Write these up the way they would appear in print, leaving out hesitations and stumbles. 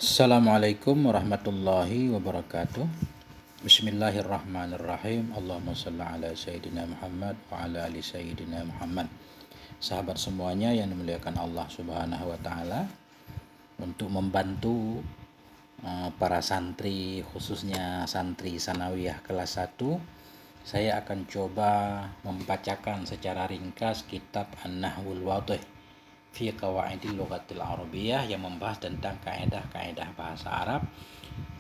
Assalamualaikum warahmatullahi wabarakatuh. Bismillahirrahmanirrahim. Allahumma shalli ala Sayyidina Muhammad wa ala ali Sayyidina Muhammad. Sahabat semuanya yang dimuliakan Allah Subhanahu wa taala, untuk membantu para santri, khususnya santri sanawiyah kelas 1, saya akan coba membacakan secara ringkas kitab An-Nahwul Wadhih fi Qawaidil Lughatil Arabiyyah yang membahas tentang kaedah-kaedah bahasa Arab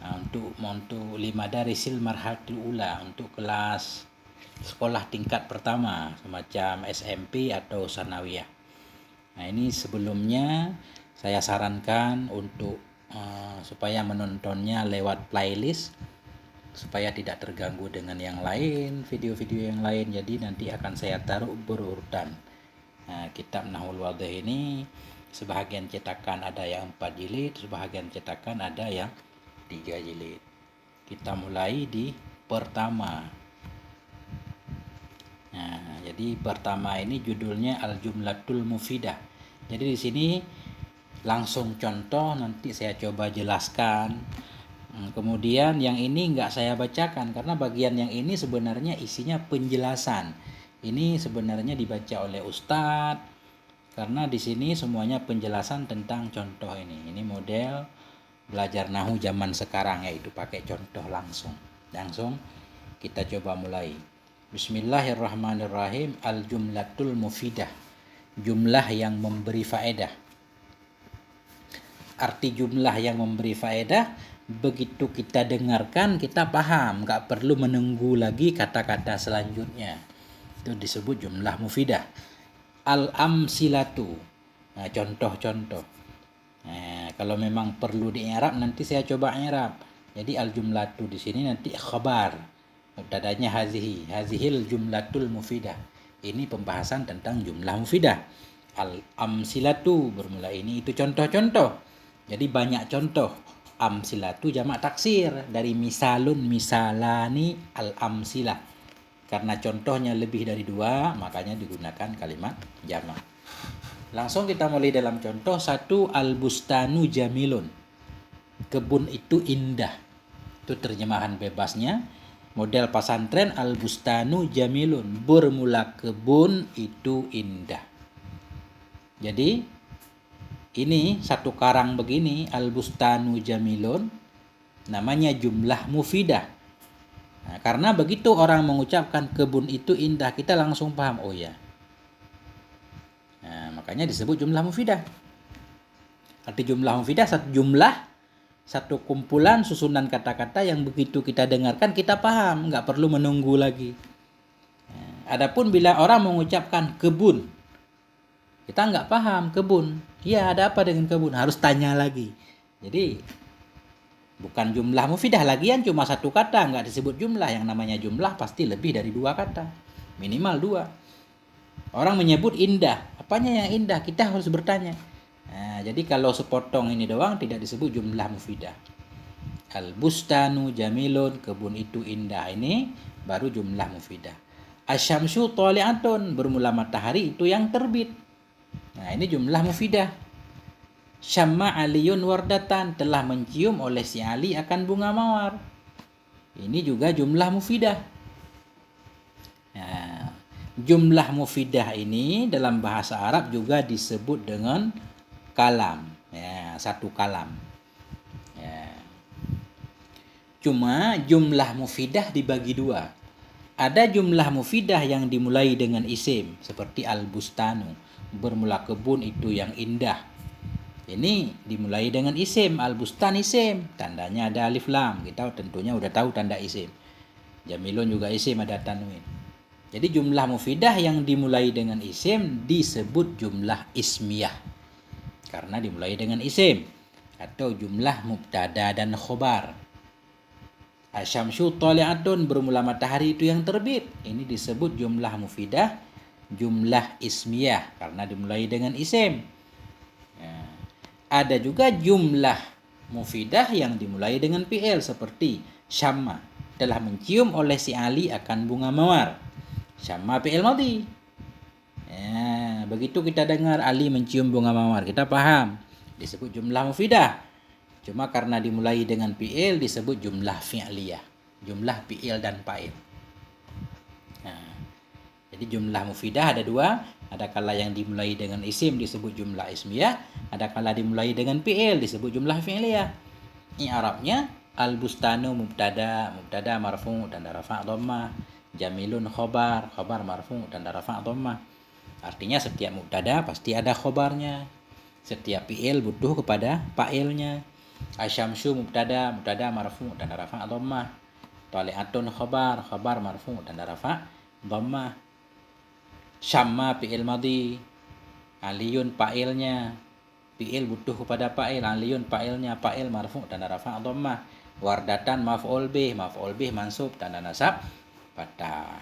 untuk 5 darisil marhalatul ula, untuk kelas sekolah tingkat pertama semacam SMP atau sanawiyah. Nah, ini sebelumnya saya sarankan untuk supaya menontonnya lewat playlist, supaya tidak terganggu dengan yang lain, video-video yang lain. Jadi nanti akan saya taruh berurutan. Nah, kitab Nahwul Wadhih ini sebahagian cetakan ada yang 4 jilid, sebahagian cetakan ada yang 3 jilid. Kita mulai di pertama. Nah, jadi pertama ini judulnya Al-Jumlatul Mufidah. Jadi di sini langsung contoh, nanti saya coba jelaskan. Kemudian yang ini nggak saya bacakan karena bagian yang ini sebenarnya isinya penjelasan. Ini sebenarnya dibaca oleh Ustadz karena di sini semuanya penjelasan tentang contoh ini. Ini model belajar nahu zaman sekarang, yaitu pakai contoh langsung. Langsung kita coba mulai. Bismillahirrahmanirrahim. Al-jumlatul mufidah, jumlah yang memberi faedah. Arti jumlah yang memberi faedah, begitu kita dengarkan kita paham, nggak perlu menunggu lagi kata-kata selanjutnya. Itu disebut jumlah mufidah. Al-amsilatu, nah, contoh-contoh. Nah, kalau memang perlu di i'rab nanti saya coba i'rab. Jadi al-jumlatu di sini nanti khabar, mubtadanya hazihil jumlatul mufidah. Ini pembahasan tentang jumlah mufidah. Al-amsilatu bermula ini, itu contoh-contoh. Jadi banyak contoh. Amsilatu jamak taksir dari misalun, misalani, al-amsilah. Karena contohnya lebih dari 2, makanya digunakan kalimat jamak. Langsung kita mulai dalam contoh 1. Al-bustanu jamilun, kebun itu indah. Itu terjemahan bebasnya. Model pesantren al-bustanu jamilun, bermula kebun itu indah. Jadi ini satu karang begini, al-bustanu jamilun, namanya jumlah mufidah. Nah, karena begitu orang mengucapkan kebun itu indah, kita langsung paham, oh ya. Nah, makanya disebut jumlah mufidah. Arti jumlah mufidah, satu jumlah, satu kumpulan susunan kata-kata yang begitu kita dengarkan kita paham, nggak perlu menunggu lagi. Nah, adapun bila orang mengucapkan kebun, kita nggak paham kebun, ya ada apa dengan kebun, harus tanya lagi. Jadi bukan jumlah mufidah, lagian cuma satu kata, nggak disebut jumlah. Yang namanya jumlah pasti lebih dari 2 kata, minimal 2. Orang menyebut indah, apanya yang indah, kita harus bertanya. Nah, jadi kalau sepotong ini doang tidak disebut jumlah mufidah. Al-bustanu jamilun, kebun itu indah, ini baru jumlah mufidah. Asyamsu thali'atun, bermula matahari itu yang terbit. Nah, ini jumlah mufidah. Syamma aliyun wardatan, telah mencium oleh si Ali akan bunga mawar. Ini juga jumlah mufidah. Nah, jumlah mufidah ini dalam bahasa Arab juga disebut dengan kalam. Ya, satu kalam. Ya. Cuma jumlah mufidah dibagi 2. Ada jumlah mufidah yang dimulai dengan isim, seperti al-bustanu, bermula kebun itu yang indah. Ini dimulai dengan isim, al-bustan isim, tandanya ada alif lam. Kita tentunya udah tahu tanda isim. Jamilun juga isim, ada tanwin. Jadi jumlah mufidah yang dimulai dengan isim disebut jumlah ismiyah, karena dimulai dengan isim. Atau jumlah mubtada dan khobar. Asyamsu thali'atun, bermula matahari itu yang terbit. Ini disebut jumlah mufidah, jumlah ismiyah, karena dimulai dengan isim. Ada juga jumlah mufidah yang dimulai dengan fi'il, seperti syamma, telah mencium oleh si Ali akan bunga mawar. Syamma fi'il madhi. Ya, begitu kita dengar Ali mencium bunga mawar, kita paham, disebut jumlah mufidah. Cuma karena dimulai dengan fi'il disebut jumlah fi'liyah. Jumlah fi'il dan fa'il. Nah, jadi jumlah mufidah ada dua. Ada kala yang dimulai dengan isim disebut jumlah ismiyah. Ada kala dimulai dengan fi'il disebut jumlah fi'liyah. I'rabnya al-bustanu mubtada marfu' tanda rafa' dhammah. Jamilun khobar marfu' tanda rafa' dhammah. Artinya setiap mubtada pasti ada khobarnya. Setiap fi'il butuh kepada fa'ilnya. Asyamsu mubtada marfu' tanda rafa' dhammah. Tali'atun khobar marfu' tanda rafa' dhammah. Syamma fi'il madhi. Aliyun fa'ilnya. Fi'il butuh kepada fa'il. Aliyun fa'ilnya. Fa'il marfu' tanda rafa' dhammah. Wardatan maf'ul bih mansub tanda nasab fathah.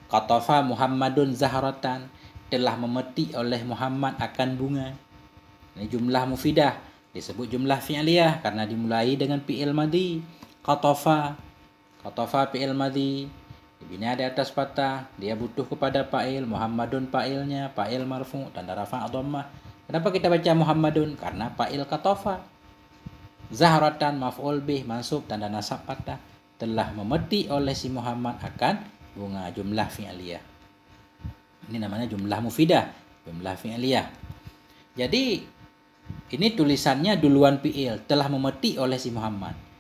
Qatafa Muhammadun zahratan. Telah memetik oleh Muhammad akan bunga. Ini jumlah mufidah. Disebut jumlah fi'liyah karena dimulai dengan fi'il madhi. Qatafa fi'il madhi. Dibina di atas fathah, dia butuh kepada fa'il, Muhammadun fa'ilnya, fa'il marfu' tanda rafa' dhammah. Kenapa kita baca Muhammadun? Karena fa'il qatafa. Zahratan maf'ul bih mansub tanda nasab fathah. Telah memetik oleh si Muhammad akan bunga, jumlah fi'liyah. Ini namanya jumlah mufidah, jumlah fi'liyah. Jadi ini tulisannya duluan fi'il, telah memetik oleh si Muhammad.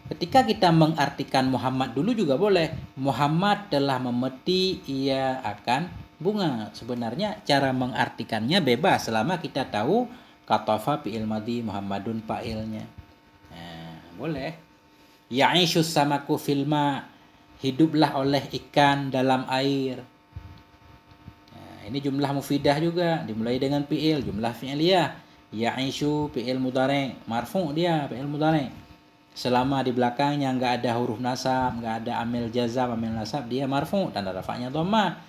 Ketika kita mengartikan Muhammad dulu juga boleh. Muhammad telah memetik, ia akan bunga. Sebenarnya cara mengartikannya bebas selama kita tahu qatafa fi'il madhi, Muhammadun fa'ilnya. Nah, boleh. Ya'ishus samaku fil ma. Hiduplah oleh ikan dalam air. Nah, ini jumlah mufidah juga, dimulai dengan fi'il, jumlah fi'liyah. Ya'ishu fi'il mudhari', marfu' dia fi'il mudhari'. Selama di belakangnya nggak ada huruf nasab, nggak ada amil jazam, amil nasab, dia marfu' tanda rafa'nya dhammah.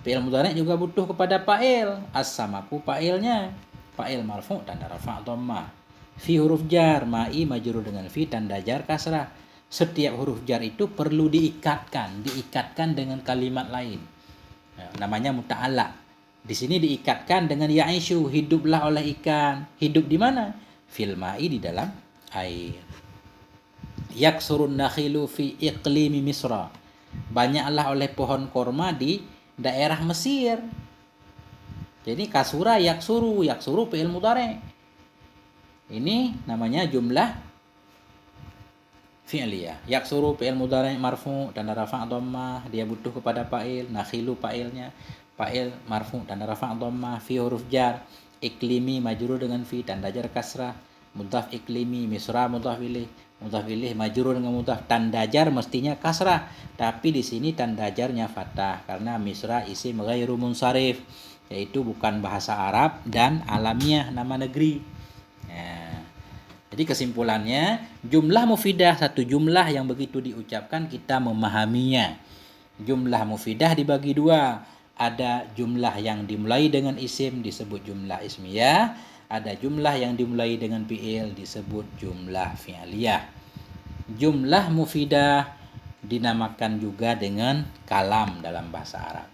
Fi'il mudhari' juga butuh kepada fa'il. As-samaku fa'ilnya. Fa'il marfu' tanda rafa' dhammah. Fi huruf jar, ma'i majrur dengan fi tanda jar kasrah. Setiap huruf jar itu perlu diikatkan dengan kalimat lain. Namanya muta'allaq. Di sini diikatkan dengan ya'ishu, hiduplah oleh ikan. Hidup di mana? Fil ma'i, di dalam air. Yaksurun nakhilu fi iqlimi Misra. Banyaklah oleh pohon korma di daerah Mesir. Jadi kasura yaksuru fi'il mudhari'. Ini namanya jumlah fi'liyah. Yaksuru fi'il mudhari' marfu' tanda rafa' dhammah, dia butuh kepada fa'il, nakhilu fa'ilnya, fa'il marfu' tanda rafa' dhammah, fi huruf jar, iklimi majrur dengan fi tanda jar kasrah, mudhaf iklimi, Misra mudhaf ilaih. Mudhaf ilaih majrur dengan mudhaf, tanda jar mestinya kasrah, tapi di sini tanda jarnya fathah karena Misra isim ghairu munsharif, yaitu bukan bahasa Arab dan alamiah nama negeri. Nah, jadi kesimpulannya jumlah mufidah satu jumlah yang begitu diucapkan kita memahaminya. Jumlah mufidah dibagi dua. Ada jumlah yang dimulai dengan isim disebut jumlah ismiyah. Ada jumlah yang dimulai dengan fi'il disebut jumlah fi'liyah. Jumlah mufidah dinamakan juga dengan kalam dalam bahasa Arab.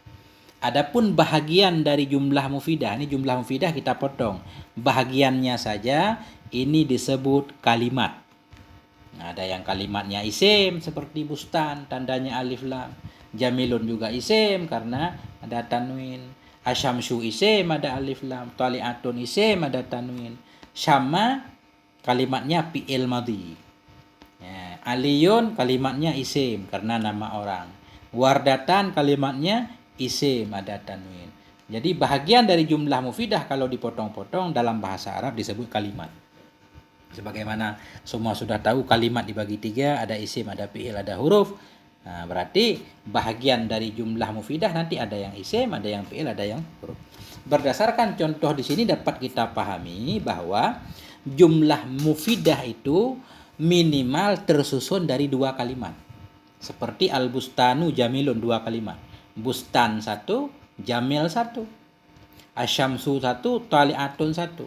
Adapun bahagian dari jumlah mufidah, ini jumlah mufidah kita potong. Bahagiannya saja ini disebut kalimat. Nah, ada yang kalimatnya isim seperti bustan, tandanya alif lam. Jamilun juga isim karena ada tanwin. Asyamsu isim ada alif lam, tali'atun isim ada tanwin. Syamma kalimatnya fi'il madhi. Ya, aliyun kalimatnya isim karena nama orang. Wardatan kalimatnya isim ada tanwin. Jadi bahagian dari jumlah mufidah kalau dipotong-potong dalam bahasa Arab disebut kalimat. Sebagaimana semua sudah tahu kalimat dibagi tiga, ada isim, ada fi'il, ada huruf. Nah, berarti bahagian dari jumlah mufidah nanti ada yang isim, ada yang fi'il, ada yang huruf. Berdasarkan contoh di sini dapat kita pahami bahwa jumlah mufidah itu minimal tersusun dari dua kalimat. Seperti al-bustanu jamilun, dua kalimat. Bustan satu, jamil satu. Asyamsu satu, tali'atun satu.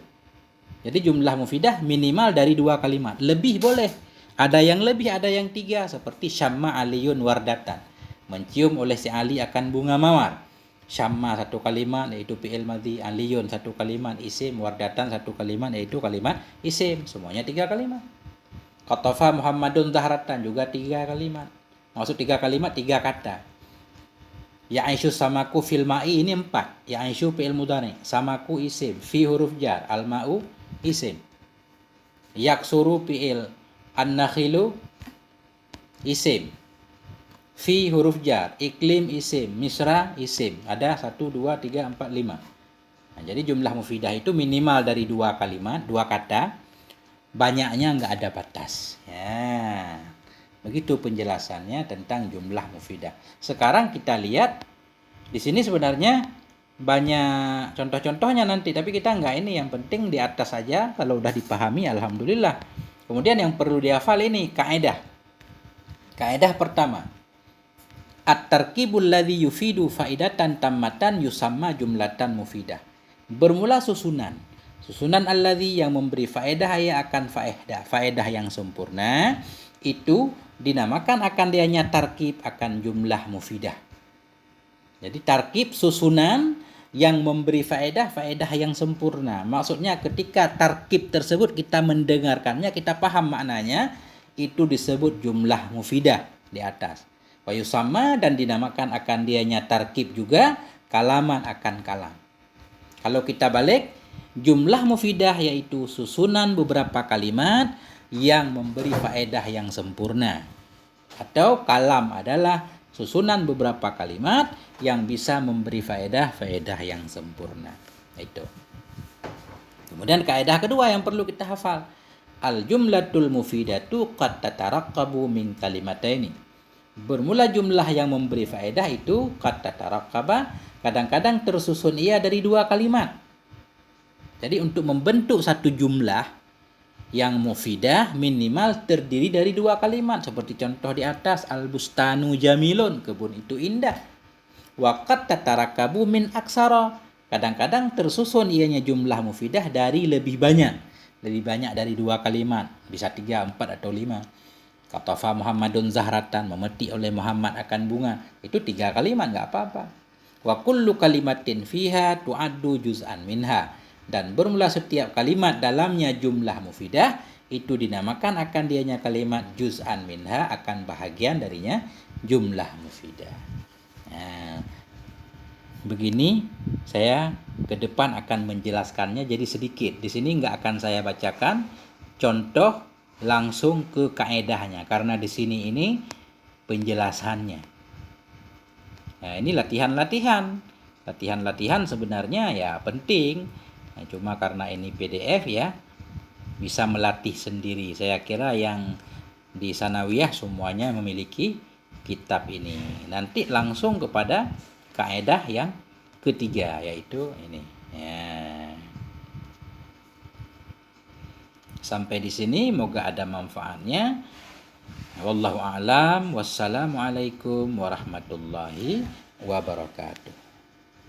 Jadi jumlah mufidah minimal dari dua kalimat. Lebih boleh. Ada yang lebih, ada yang tiga. Seperti syamma aliyun wardatan. Mencium oleh si Ali akan bunga mawar. Syamma satu kalimat yaitu fi'il madhi, aliyun satu kalimat isim, wardatan satu kalimat yaitu kalimat isim. Semuanya 3 kalimat. Qatafa Muhammadun zahratan juga 3 kalimat. Maksud 3 kalimat 3 kata. Ya'ishu samaku fil ma'i ini 4. Ya'ishu fi'il mudhari, samaku isim, fi huruf jar, al-ma'u isim. Yaksuru fi'il, an-nakhilu isim. Fi huruf jar, iklim isim, misra isim. Ada 1, 2, 3, 4, 5. Nah, jadi jumlah mufidah itu minimal dari 2 kalimat, 2 kata. Banyaknya nggak ada batas. Ya, begitu penjelasannya tentang jumlah mufidah. Sekarang kita lihat di sini sebenarnya banyak contoh-contohnya nanti, tapi kita nggak ini, yang penting di atas saja. Kalau udah dipahami, alhamdulillah. Kemudian yang perlu dihafal ini kaidah. Kaidah pertama, at-tarkibul ladzi yufidu faidatan tammatan yusamma jumlatan mufidah. Bermula susunan. Susunan alladzi yang memberi faedah ya akan faedah yang sempurna itu dinamakan akan dianya tarkib akan jumlah mufidah. Jadi tarkib susunan yang memberi faedah yang sempurna. Maksudnya ketika tarkib tersebut kita mendengarkannya, kita paham maknanya, itu disebut jumlah mufidah di atas. Wayusama dan dinamakan akan dianya tarkib juga kalaman akan kalam. Kalau kita balik, jumlah mufidah yaitu susunan beberapa kalimat yang memberi faedah yang sempurna. Atau kalam adalah susunan beberapa kalimat yang bisa memberi faedah yang sempurna. Itu. Kemudian kaidah kedua yang perlu kita hafal. Al-jumlatul mufidatu qad tataraqqabu min kalimataini. Bermula jumlah yang memberi faedah itu qad tataraqqaba, kadang-kadang tersusun ia dari 2 kalimat. Jadi untuk membentuk satu jumlah yang mufidah minimal terdiri dari 2 kalimat. Seperti contoh di atas, al-bustanu jamilun, kebun itu indah. Wa qad tatarakkabu min aksara. Kadang-kadang tersusun ianya jumlah mufidah dari lebih banyak. Lebih banyak dari 2 kalimat. Bisa 3, 4 atau 5. Qatafa Muhammadun zahratan, memetik oleh Muhammad akan bunga. Itu 3 kalimat, nggak apa-apa. Wa kullu kalimatin fiha tu'addu juz'an minha. Dan bermula setiap kalimat dalamnya jumlah mufidah, itu dinamakan akan dianya kalimat juz'an minha, akan bahagian darinya jumlah mufidah. Nah, begini saya ke depan akan menjelaskannya jadi sedikit. Di sini nggak akan saya bacakan contoh langsung ke kaedahnya karena di sini ini penjelasannya. Nah, ini latihan-latihan sebenarnya ya penting. Nah, cuma karena ini PDF ya bisa melatih sendiri. Saya kira yang di sanawiyah semuanya memiliki kitab ini. Nanti langsung kepada kaedah yang ketiga yaitu ini. Ya. Sampai di sini moga ada manfaatnya. Wallahu a'lam. Wassalamualaikum warahmatullahi wabarakatuh.